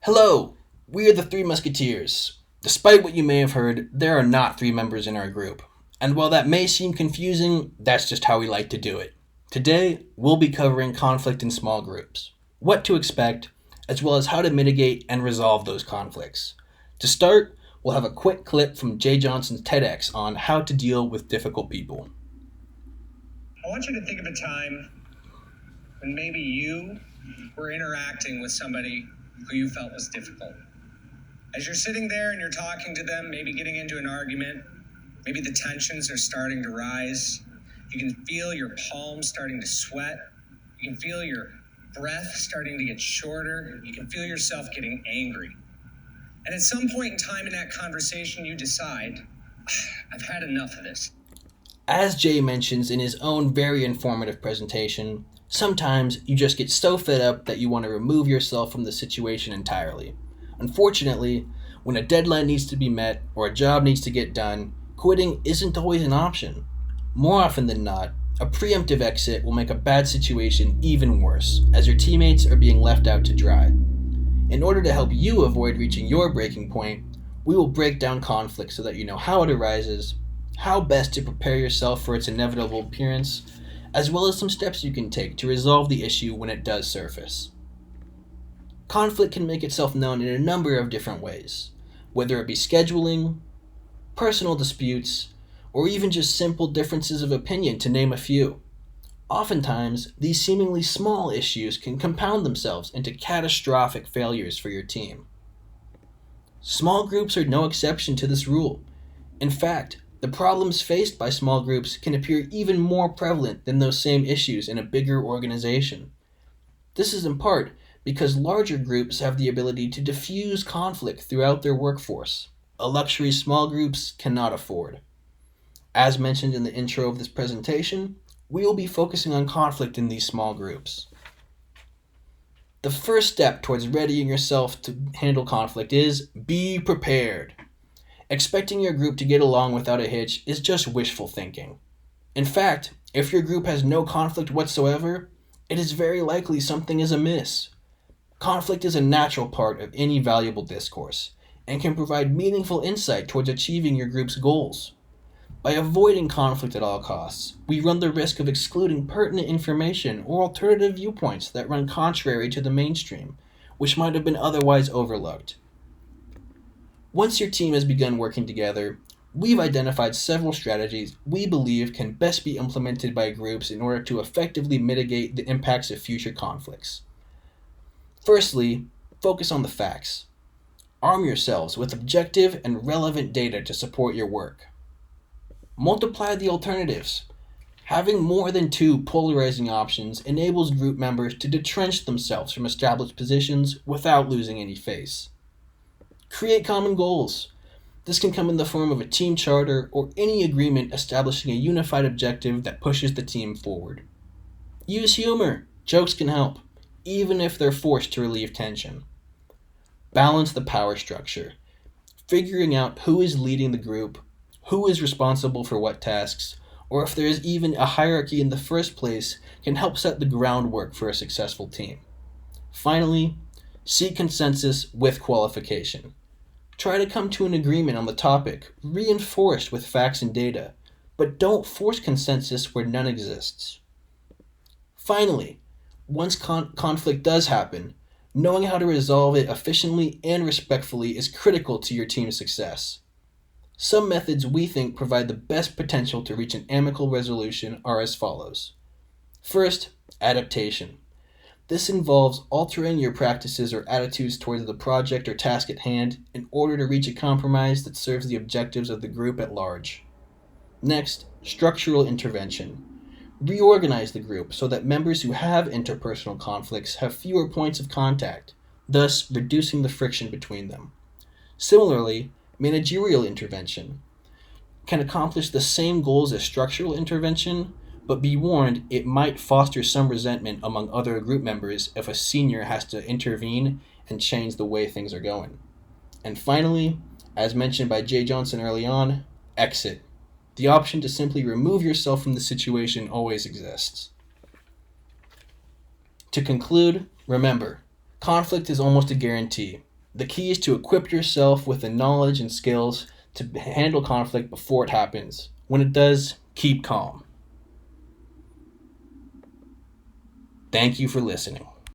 Hello, we are the Three Musketeers. Despite what you may have heard, there are not three members in our group. And while that may seem confusing, that's just how we like to do it. Today, we'll be covering conflict in small groups, what to expect, as well as how to mitigate and resolve those conflicts. To start, we'll have a quick clip from Jay Johnson's TEDx on how to deal with difficult people. I want you to think of a time when maybe you were interacting with somebody who you felt was difficult. As you're sitting there and you're talking to them, maybe getting into an argument, maybe the tensions are starting to rise. You can feel your palms starting to sweat. You can feel your breath starting to get shorter. You can feel yourself getting angry. And at some point in time in that conversation, you decide, I've had enough of this. As Jay mentions in his own very informative presentation, sometimes you just get so fed up that you want to remove yourself from the situation entirely. Unfortunately, when a deadline needs to be met or a job needs to get done, quitting isn't always an option. More often than not, a preemptive exit will make a bad situation even worse, as your teammates are being left out to dry. In order to help you avoid reaching your breaking point, we will break down conflict so that you know how it arises, how best to prepare yourself for its inevitable appearance, as well as some steps you can take to resolve the issue when it does surface. Conflict can make itself known in a number of different ways, whether it be scheduling, personal disputes, or even just simple differences of opinion, to name a few. Oftentimes, these seemingly small issues can compound themselves into catastrophic failures for your team. Small groups are no exception to this rule. In fact, the problems faced by small groups can appear even more prevalent than those same issues in a bigger organization. This is in part because larger groups have the ability to diffuse conflict throughout their workforce, a luxury small groups cannot afford. As mentioned in the intro of this presentation, we will be focusing on conflict in these small groups. The first step towards readying yourself to handle conflict is be prepared. Expecting your group to get along without a hitch is just wishful thinking. In fact, if your group has no conflict whatsoever, it is very likely something is amiss. Conflict is a natural part of any valuable discourse and can provide meaningful insight towards achieving your group's goals. By avoiding conflict at all costs, we run the risk of excluding pertinent information or alternative viewpoints that run contrary to the mainstream, which might have been otherwise overlooked. Once your team has begun working together, we've identified several strategies we believe can best be implemented by groups in order to effectively mitigate the impacts of future conflicts. Firstly, focus on the facts. Arm yourselves with objective and relevant data to support your work. Multiply the alternatives. Having more than two polarizing options enables group members to detrench themselves from established positions without losing any face. Create common goals. This can come in the form of a team charter or any agreement establishing a unified objective that pushes the team forward. Use humor. Jokes can help, even if they're forced to relieve tension. Balance the power structure. Figuring out who is leading the group, who is responsible for what tasks, or if there is even a hierarchy in the first place, can help set the groundwork for a successful team. Finally, seek consensus with qualification. Try to come to an agreement on the topic, reinforced with facts and data, but don't force consensus where none exists. Finally, once conflict does happen, knowing how to resolve it efficiently and respectfully is critical to your team's success. Some methods we think provide the best potential to reach an amicable resolution are as follows. First, adaptation. This involves altering your practices or attitudes towards the project or task at hand in order to reach a compromise that serves the objectives of the group at large. Next, structural intervention. Reorganize the group so that members who have interpersonal conflicts have fewer points of contact, thus reducing the friction between them. Similarly, managerial intervention can accomplish the same goals as structural intervention, but be warned it might foster some resentment among other group members if a senior has to intervene and change the way things are going. And finally, as mentioned by Jay Johnson early on, exit. The option to simply remove yourself from the situation always exists. To conclude, remember, conflict is almost a guarantee. The key is to equip yourself with the knowledge and skills to handle conflict before it happens. When it does, keep calm. Thank you for listening.